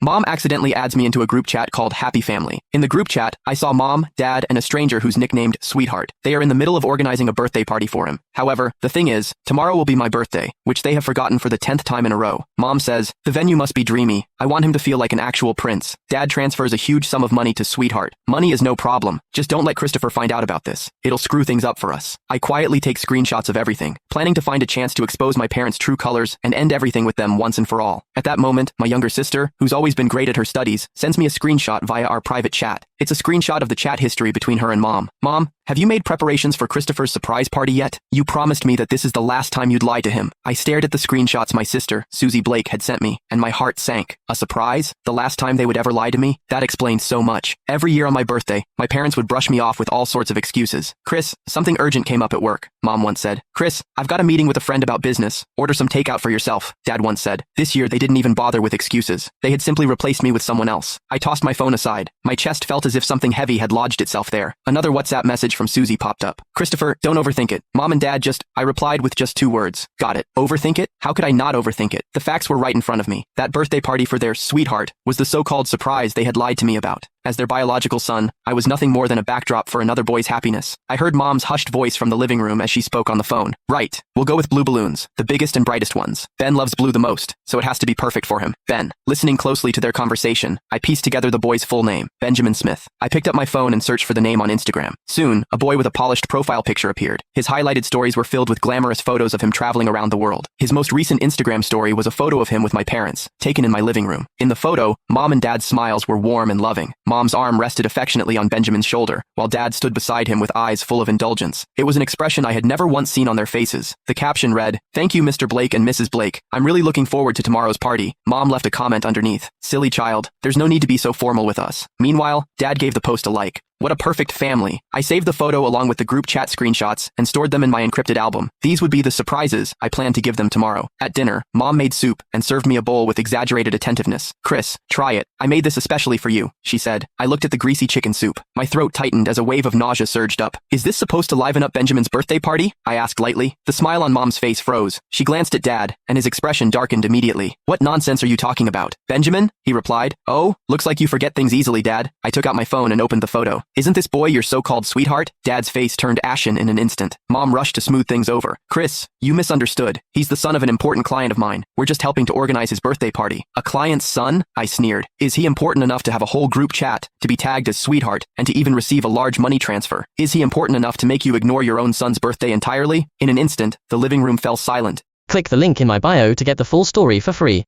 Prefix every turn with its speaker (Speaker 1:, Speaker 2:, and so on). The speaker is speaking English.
Speaker 1: Mom accidentally adds me into a group chat called Happy Family. In the group chat, I saw Mom, Dad, and a stranger who's nicknamed Sweetheart. They are in the middle of organizing a birthday party for him. However, the thing is, tomorrow will be my birthday, which they have forgotten for the 10th time in a row. Mom says, the venue must be dreamy. I want him to feel like an actual prince. Dad transfers a huge sum of money to Sweetheart. Money is no problem. Just don't let Christopher find out about this. It'll screw things up for us. I quietly take screenshots of everything, planning to find a chance to expose my parents' true colors and end everything with them once and for all. At that moment, my younger sister, who's always been great at her studies, sends me a screenshot via our private chat. It's a screenshot of the chat history between her and Mom. Mom, have you made preparations for Christopher's surprise party yet? You promised me that this is the last time you'd lie to him. I stared at the screenshots my sister, Susie Blake, had sent me, and my heart sank. A surprise? The last time they would ever lie to me? That explains so much. Every year on my birthday, my parents would brush me off with all sorts of excuses. Chris, something urgent came up at work, Mom once said. Chris, I've got a meeting with a friend about business. Order some takeout for yourself, Dad once said. This year, they didn't even bother with excuses. They had simply replaced me with someone else. I tossed my phone aside. My chest felt as if something heavy had lodged itself there. Another WhatsApp message from Susie popped up. Christopher, don't overthink it. Mom and Dad I replied with just 2 words. Got it. Overthink it? How could I not overthink it? The facts were right in front of me. That birthday party for their sweetheart was the so-called surprise they had lied to me about. As their biological son, I was nothing more than a backdrop for another boy's happiness. I heard Mom's hushed voice from the living room as she spoke on the phone. Right. We'll go with blue balloons, the biggest and brightest ones. Ben loves blue the most, so it has to be perfect for him. Ben. Listening closely to their conversation, I pieced together the boy's full name, Benjamin Smith. I picked up my phone and searched for the name on Instagram. Soon, a boy with a polished profile picture appeared. His highlighted stories were filled with glamorous photos of him traveling around the world. His most recent Instagram story was a photo of him with my parents, taken in my living room. In the photo, Mom and Dad's smiles were warm and loving. Mom's arm rested affectionately on Benjamin's shoulder, while Dad stood beside him with eyes full of indulgence. It was an expression I had never once seen on their faces. The caption read, "Thank you, Mr. Blake and Mrs. Blake. I'm really looking forward to tomorrow's party." Mom left a comment underneath. "Silly child, there's no need to be so formal with us." Meanwhile, Dad gave the post a like. What a perfect family. I saved the photo along with the group chat screenshots and stored them in my encrypted album. These would be the surprises I planned to give them tomorrow. At dinner, Mom made soup and served me a bowl with exaggerated attentiveness. "Chris, try it. I made this especially for you," she said. I looked at the greasy chicken soup. My throat tightened as a wave of nausea surged up. "Is this supposed to liven up Benjamin's birthday party?" I asked lightly. The smile on Mom's face froze. She glanced at Dad, and his expression darkened immediately. "What nonsense are you talking about?" "Benjamin?" he replied. "Oh, looks like you forget things easily, Dad." I took out my phone and opened the photo. "Isn't this boy your so-called sweetheart?" Dad's face turned ashen in an instant. Mom rushed to smooth things over. "Chris, you misunderstood. He's the son of an important client of mine. We're just helping to organize his birthday party." "A client's son?" I sneered. "Is he important enough to have a whole group chat, to be tagged as sweetheart, and to even receive a large money transfer? Is he important enough to make you ignore your own son's birthday entirely?" In an instant, the living room fell silent.
Speaker 2: Click the link in my bio to get the full story for free.